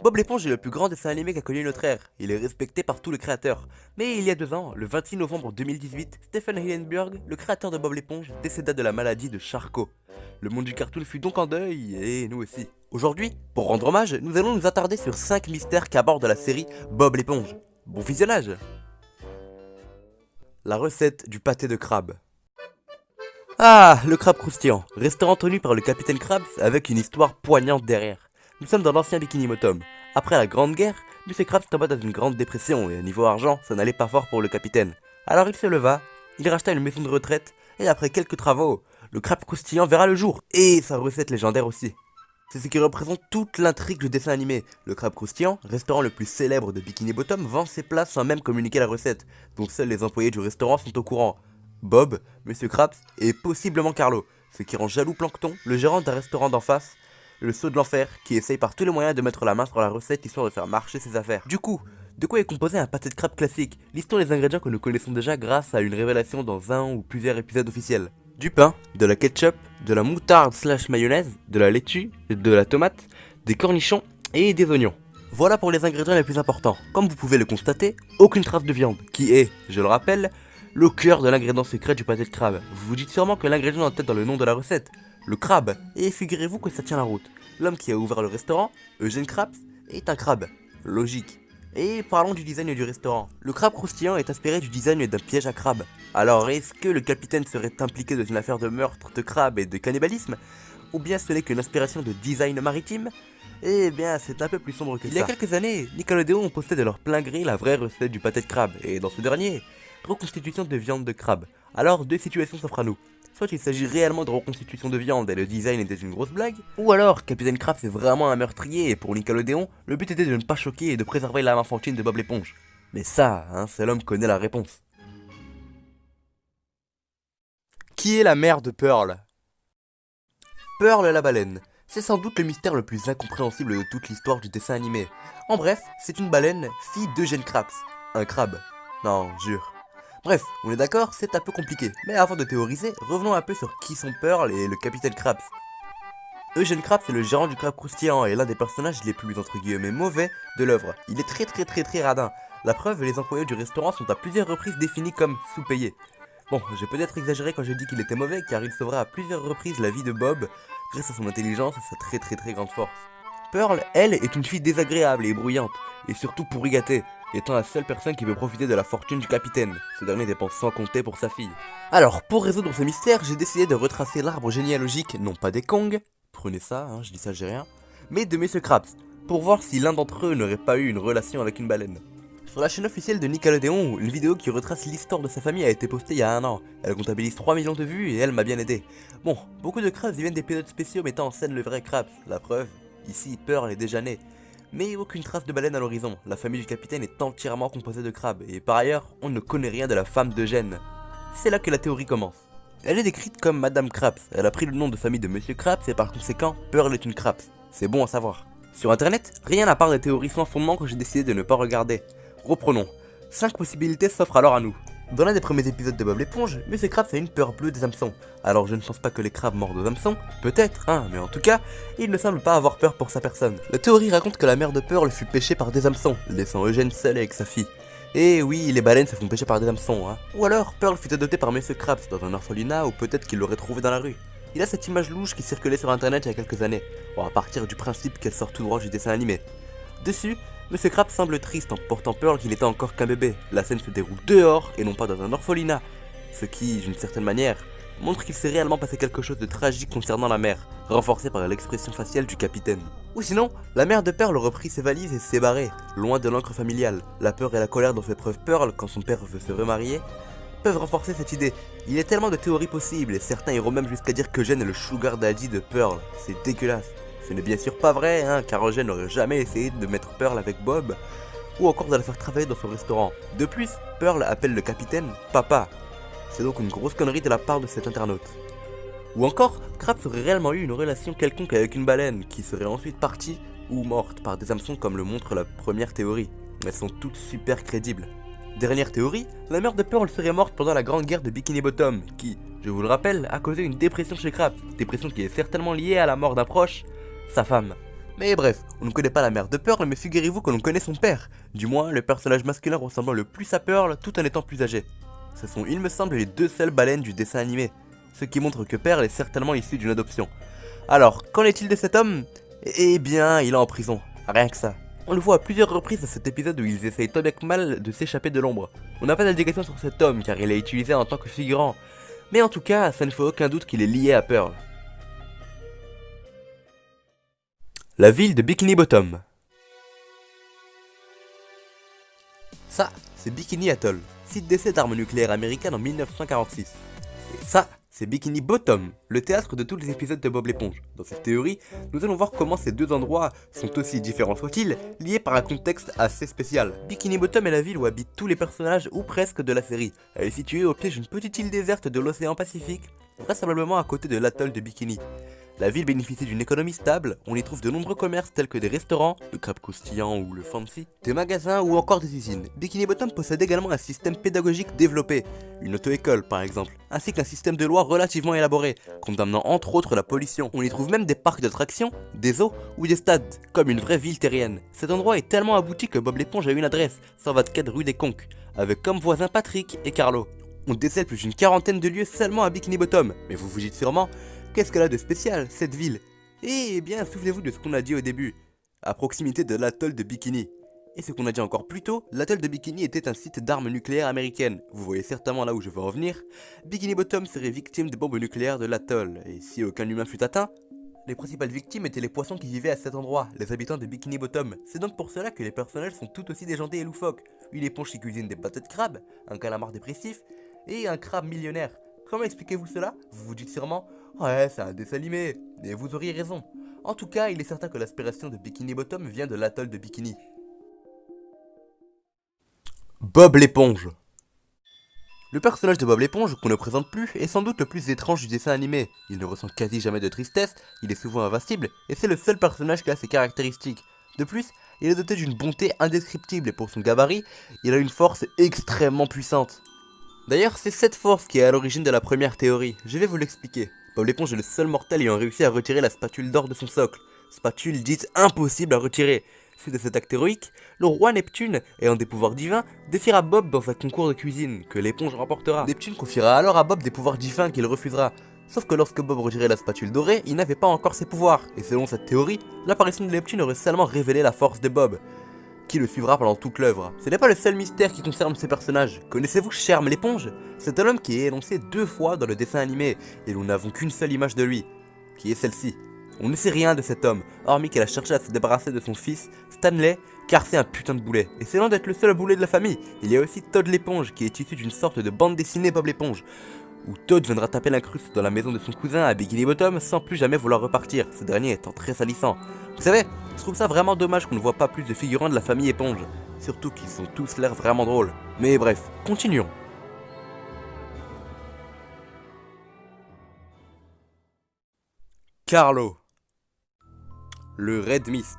Bob l'éponge est le plus grand dessin animé qu'a connu notre ère. Il est respecté par tous les créateurs. Mais il y a 2 ans, le 26 novembre 2018, Stephen Hillenburg, le créateur de Bob l'éponge, décéda de la maladie de Charcot. Le monde du cartoon fut donc en deuil, et nous aussi. Aujourd'hui, pour rendre hommage, nous allons nous attarder sur 5 mystères qu'aborde la série Bob l'éponge. Bon visionnage! La recette du pâté de crabe. Ah, le crabe croustillant, restaurant tenu par le capitaine Krabs avec une histoire poignante derrière. Nous sommes dans l'ancien Bikini Bottom. Après la Grande Guerre, M. Krabs tomba dans une grande dépression et niveau argent, ça n'allait pas fort pour le capitaine. Alors il se leva, il racheta une maison de retraite et après quelques travaux, le crabe croustillant verra le jour et sa recette légendaire aussi. C'est ce qui représente toute l'intrigue du dessin animé. Le crabe croustillant, restaurant le plus célèbre de Bikini Bottom, vend ses plats sans même communiquer la recette, donc seuls les employés du restaurant sont au courant. Bob, Monsieur Krabs et possiblement Carlo, ce qui rend jaloux Plankton, le gérant d'un restaurant d'en face, le sceau de l'enfer, qui essaye par tous les moyens de mettre la main sur la recette histoire de faire marcher ses affaires. Du coup, de quoi est composé un pâté de crabe classique? Listons les ingrédients que nous connaissons déjà grâce à une révélation dans un ou plusieurs épisodes officiels. Du pain, de la ketchup, de la moutarde / mayonnaise, de la laitue, de la tomate, des cornichons et des oignons. Voilà pour les ingrédients les plus importants. Comme vous pouvez le constater, aucune trace de viande, qui est, je le rappelle, le cœur de l'ingrédient secret du pâté de crabe. Vous vous dites sûrement que l'ingrédient en tête dans le nom de la recette, le crabe, et figurez-vous que ça tient la route. L'homme qui a ouvert le restaurant, Eugène Krabs, est un crabe. Logique. Et parlons du design du restaurant. Le crabe croustillant est inspiré du design d'un piège à crabe. Alors est-ce que le capitaine serait impliqué dans une affaire de meurtre, de crabe et de cannibalisme? Ou bien ce n'est qu'une inspiration de design maritime? Eh bien, c'est un peu plus sombre que ça. Il y a quelques années, Nickelodeon postait de leur plein gré la vraie recette du pâté de crabe, et dans ce dernier, reconstitution de viande de crabe. Alors, deux situations s'offrent à nous. Soit il s'agit réellement de reconstitution de viande et le design était une grosse blague, ou alors Capitaine Krabs est vraiment un meurtrier et pour Nickelodeon, le but était de ne pas choquer et de préserver l'âme enfantine de Bob l'éponge. Mais ça, seul homme connaît la réponse. Qui est la mère de Pearl? Pearl la baleine. C'est sans doute le mystère le plus incompréhensible de toute l'histoire du dessin animé. En bref, c'est une baleine, fille d'Eugène Krabs. Un crabe. Non, jure. Bref, on est d'accord, c'est un peu compliqué. Mais avant de théoriser, revenons un peu sur qui sont Pearl et le capitaine Krabs. Eugène Krabs est le gérant du crabe croustillant et l'un des personnages les plus entre guillemets mauvais de l'œuvre. Il est très radin. La preuve, les employés du restaurant sont à plusieurs reprises définis comme sous-payés. Bon, j'ai peut-être exagéré quand j'ai dit qu'il était mauvais car il sauvera à plusieurs reprises la vie de Bob grâce à son intelligence et sa très grande force. Pearl, elle, est une fille désagréable et bruyante, et surtout pourri gâtée, étant la seule personne qui veut profiter de la fortune du capitaine. Ce dernier dépense sans compter pour sa fille. Alors, pour résoudre ce mystère, j'ai décidé de retracer l'arbre généalogique, non pas des Kong, prenez ça, je dis ça, j'ai rien, mais de Messieurs Krabs, pour voir si l'un d'entre eux n'aurait pas eu une relation avec une baleine. Sur la chaîne officielle de Nickelodeon, une vidéo qui retrace l'histoire de sa famille a été postée il y a 1 an. Elle comptabilise 3 millions de vues et elle m'a bien aidé. Bon, beaucoup de Krabs viennent d'épisodes spéciaux mettant en scène le vrai Krabs, la preuve, ici Pearl est déjà née. Mais aucune trace de baleine à l'horizon, la famille du capitaine est entièrement composée de crabes, et par ailleurs, on ne connaît rien de la femme d'Eugène. C'est là que la théorie commence. Elle est décrite comme Madame Krabs, elle a pris le nom de famille de Monsieur Krabs et par conséquent, Pearl est une Krabs. C'est bon à savoir. Sur internet, rien à part des théories sans fondement que j'ai décidé de ne pas regarder. Reprenons. 5 possibilités s'offrent alors à nous. Dans l'un des premiers épisodes de Bob l'éponge, Monsieur Krabs a une peur bleue des hameçons. Alors je ne pense pas que les crabes mordent aux hameçons, peut-être, mais en tout cas, il ne semble pas avoir peur pour sa personne. La théorie raconte que la mère de Pearl fut pêchée par des hameçons, laissant Eugène seul avec sa fille. Et oui, les baleines se font pêcher par des hameçons, Ou alors, Pearl fut adoptée par Monsieur Krabs dans un orphelinat ou peut-être qu'il l'aurait trouvée dans la rue. Il a cette image louche qui circulait sur internet il y a quelques années, à partir du principe qu'elle sort tout droit du dessin animé. Dessus, Monsieur Krabs semble triste en portant Pearl qu'il était encore qu'un bébé. La scène se déroule dehors et non pas dans un orphelinat. Ce qui, d'une certaine manière, montre qu'il s'est réellement passé quelque chose de tragique concernant la mère, renforcé par l'expression faciale du capitaine. Ou sinon, la mère de Pearl aurait pris ses valises et s'est barrée, loin de l'encre familiale. La peur et la colère dont fait preuve Pearl quand son père veut se remarier peuvent renforcer cette idée. Il y a tellement de théories possibles et certains iront même jusqu'à dire qu'Eugène est le sugar daddy de Pearl. C'est dégueulasse. Ce n'est bien sûr pas vrai, car Eugène n'aurait jamais essayé de mettre Pearl avec Bob, ou encore de la faire travailler dans son restaurant. De plus, Pearl appelle le capitaine papa. C'est donc une grosse connerie de la part de cet internaute. Ou encore, Krabs aurait réellement eu une relation quelconque avec une baleine, qui serait ensuite partie ou morte par des hameçons comme le montre la première théorie. Elles sont toutes super crédibles. Dernière théorie, la mère de Pearl serait morte pendant la grande guerre de Bikini Bottom, qui, je vous le rappelle, a causé une dépression chez Krabs, dépression qui est certainement liée à la mort d'un proche, sa femme. Mais bref, on ne connaît pas la mère de Pearl, mais figurez-vous que l'on connaît son père. Du moins, le personnage masculin ressemblant le plus à Pearl tout en étant plus âgé. Ce sont, il me semble, les deux seules baleines du dessin animé, ce qui montre que Pearl est certainement issu d'une adoption. Alors, qu'en est-il de cet homme? Eh bien, il est en prison, rien que ça. On le voit à plusieurs reprises dans cet épisode où ils essayent tant bien que mal de s'échapper de l'ombre. On n'a pas d'indication sur cet homme car il est utilisé en tant que figurant. Mais en tout cas, ça ne fait aucun doute qu'il est lié à Pearl. La ville de Bikini Bottom. Ça, c'est Bikini Atoll, site d'essai d'armes nucléaires américaines en 1946. Et ça, c'est Bikini Bottom, le théâtre de tous les épisodes de Bob l'éponge. Dans cette théorie, nous allons voir comment ces deux endroits sont aussi différents soient-ils, liés par un contexte assez spécial. Bikini Bottom est la ville où habitent tous les personnages ou presque de la série. Elle est située au pied d'une petite île déserte de l'océan Pacifique, vraisemblablement à côté de l'atoll de Bikini. La ville bénéficie d'une économie stable, on y trouve de nombreux commerces tels que des restaurants, le crabe croustillant ou le fancy, des magasins ou encore des usines. Bikini Bottom possède également un système pédagogique développé, une auto-école par exemple, ainsi qu'un système de loi relativement élaboré, condamnant entre autres la pollution. On y trouve même des parcs d'attractions, des zoos ou des stades, comme une vraie ville terrienne. Cet endroit est tellement abouti que Bob l'éponge a une adresse, 124 rue des Conques, avec comme voisins Patrick et Carlo. On décèle plus d'une quarantaine de lieux seulement à Bikini Bottom, mais vous vous dites sûrement, qu'est-ce qu'elle a de spécial, cette ville? Eh bien, souvenez-vous de ce qu'on a dit au début, à proximité de l'atoll de Bikini. Et ce qu'on a dit encore plus tôt, l'atoll de Bikini était un site d'armes nucléaires américaines. Vous voyez certainement là où je veux en venir. Bikini Bottom serait victime de bombes nucléaires de l'atoll, et si aucun humain fut atteint, les principales victimes étaient les poissons qui vivaient à cet endroit, les habitants de Bikini Bottom. C'est donc pour cela que les personnages sont tout aussi déjantés et loufoques. Une éponge qui cuisine des pâtés de crabe, un calamar dépressif, et un crabe millionnaire. Comment expliquez-vous cela? Vous vous dites sûrement, ouais, c'est un dessin animé, et vous auriez raison. En tout cas, il est certain que l'inspiration de Bikini Bottom vient de l'atoll de Bikini. Bob l'éponge. Le personnage de Bob l'éponge, qu'on ne présente plus, est sans doute le plus étrange du dessin animé. Il ne ressent quasi jamais de tristesse, il est souvent invincible, et c'est le seul personnage qui a ses caractéristiques. De plus, il est doté d'une bonté indescriptible, et pour son gabarit, il a une force extrêmement puissante. D'ailleurs, c'est cette force qui est à l'origine de la première théorie, je vais vous l'expliquer. Bob l'éponge est le seul mortel ayant réussi à retirer la spatule d'or de son socle. Spatule dite impossible à retirer. Suite à cet acte héroïque, le roi Neptune, ayant des pouvoirs divins, défiera Bob dans un concours de cuisine, que l'éponge remportera. Neptune confiera alors à Bob des pouvoirs divins qu'il refusera. Sauf que lorsque Bob retirait la spatule dorée, il n'avait pas encore ses pouvoirs, et selon cette théorie, l'apparition de Neptune aurait seulement révélé la force de Bob, qui le suivra pendant toute l'œuvre. Ce n'est pas le seul mystère qui concerne ces personnages. Connaissez-vous Sherm l'éponge? C'est un homme qui est énoncé 2 fois dans le dessin animé, et nous n'avons qu'une seule image de lui, qui est celle-ci. On ne sait rien de cet homme, hormis qu'elle a cherché à se débarrasser de son fils, Stanley, car c'est un putain de boulet. Et c'est loin d'être le seul boulet de la famille. Il y a aussi Todd l'éponge, qui est issu d'une sorte de bande dessinée Bob l'éponge, où Todd viendra taper l'incruste dans la maison de son cousin à Bikini Bottom sans plus jamais vouloir repartir, ce dernier étant très salissant. Vous savez, je trouve ça vraiment dommage qu'on ne voit pas plus de figurants de la famille éponge, surtout qu'ils ont tous l'air vraiment drôles. Mais bref, continuons. Carlo. Le Red Mist.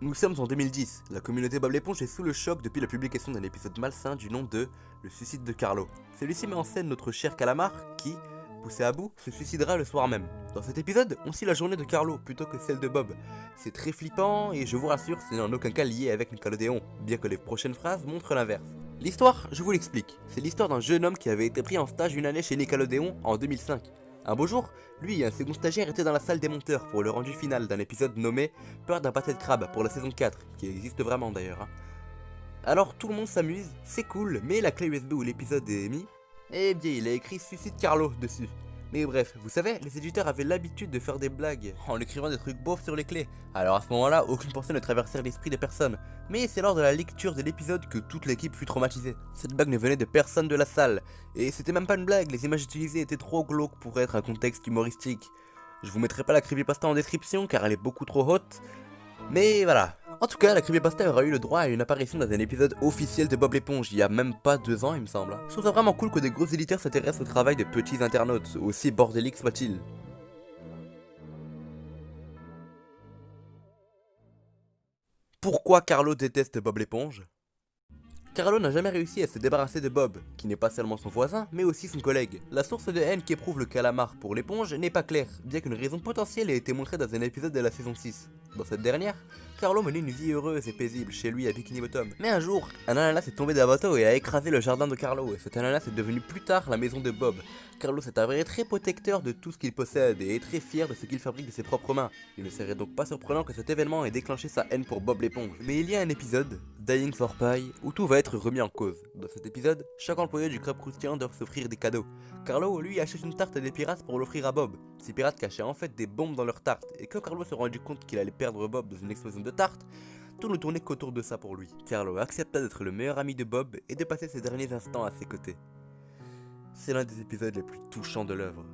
Nous sommes en 2010, la communauté Bob l'éponge est sous le choc depuis la publication d'un épisode malsain du nom de Le suicide de Carlo. Celui-ci met en scène notre cher calamar qui, poussé à bout, se suicidera le soir même. Dans cet épisode, on suit la journée de Carlo plutôt que celle de Bob. C'est très flippant et je vous rassure, ce n'est en aucun cas lié avec Nickelodeon, bien que les prochaines phrases montrent l'inverse. L'histoire, je vous l'explique, c'est l'histoire d'un jeune homme qui avait été pris en stage une année chez Nickelodeon en 2005. Un beau jour, lui et un second stagiaire étaient dans la salle des monteurs pour le rendu final d'un épisode nommé Peur d'un pâté de crabe pour la saison 4, qui existe vraiment d'ailleurs. Alors tout le monde s'amuse, c'est cool, mais la clé USB où l'épisode est mis, eh bien il a écrit Suicide Carlo dessus. Mais bref, vous savez, les éditeurs avaient l'habitude de faire des blagues en écrivant des trucs beaufs sur les clés. Alors à ce moment-là, aucune pensée ne traversait l'esprit de personne. Mais c'est lors de la lecture de l'épisode que toute l'équipe fut traumatisée. Cette blague ne venait de personne de la salle. Et c'était même pas une blague, les images utilisées étaient trop glauques pour être un contexte humoristique. Je vous mettrai pas la creepypasta en description car elle est beaucoup trop haute. Mais voilà. En tout cas, la creepypasta aura eu le droit à une apparition dans un épisode officiel de Bob l'éponge, il y a même pas 2 ans il me semble. Je trouve ça vraiment cool que des gros éditeurs s'intéressent au travail de petits internautes, aussi bordéliques soient-ils. Pourquoi Carlo déteste Bob l'éponge? Carlo n'a jamais réussi à se débarrasser de Bob, qui n'est pas seulement son voisin, mais aussi son collègue. La source de haine qu'éprouve le calamar pour l'éponge n'est pas claire, bien qu'une raison potentielle ait été montrée dans un épisode de la saison 6. Dans cette dernière, Carlo menait une vie heureuse et paisible chez lui à Bikini Bottom. Mais un jour, un ananas est tombé d'un bateau et a écrasé le jardin de Carlo, et cet ananas est devenu plus tard la maison de Bob. Carlo s'est avéré très protecteur de tout ce qu'il possède et est très fier de ce qu'il fabrique de ses propres mains. Il ne serait donc pas surprenant que cet événement ait déclenché sa haine pour Bob l'éponge. Mais il y a un épisode, Dying for Pie, où tout va être remis en cause. Dans cet épisode, chaque employé du Club Croustillant doit s'offrir des cadeaux. Carlo, lui, achète une tarte à des pirates pour l'offrir à Bob. Ces pirates cachaient en fait des bombes dans leur tarte, et quand Carlo se rendu compte qu'il allait perdre Bob dans une explosion de tarte, tout ne tournait qu'autour de ça pour lui. Carlo accepta d'être le meilleur ami de Bob et de passer ses derniers instants à ses côtés. C'est l'un des épisodes les plus touchants de l'œuvre.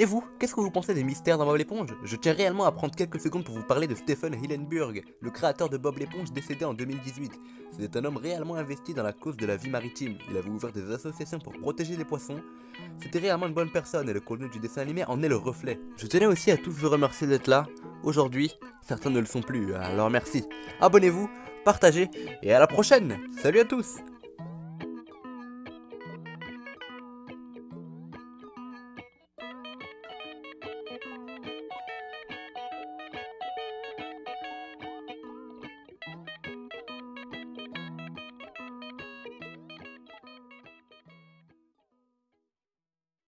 Et vous, qu'est-ce que vous pensez des mystères dans Bob l'éponge? Je tiens réellement à prendre quelques secondes pour vous parler de Stephen Hillenburg, le créateur de Bob l'éponge décédé en 2018. C'était un homme réellement investi dans la cause de la vie maritime. Il avait ouvert des associations pour protéger les poissons. C'était réellement une bonne personne et le contenu du dessin animé en est le reflet. Je tenais aussi à tous vous remercier d'être là. Aujourd'hui, certains ne le sont plus, alors merci. Abonnez-vous, partagez et à la prochaine. Salut à tous.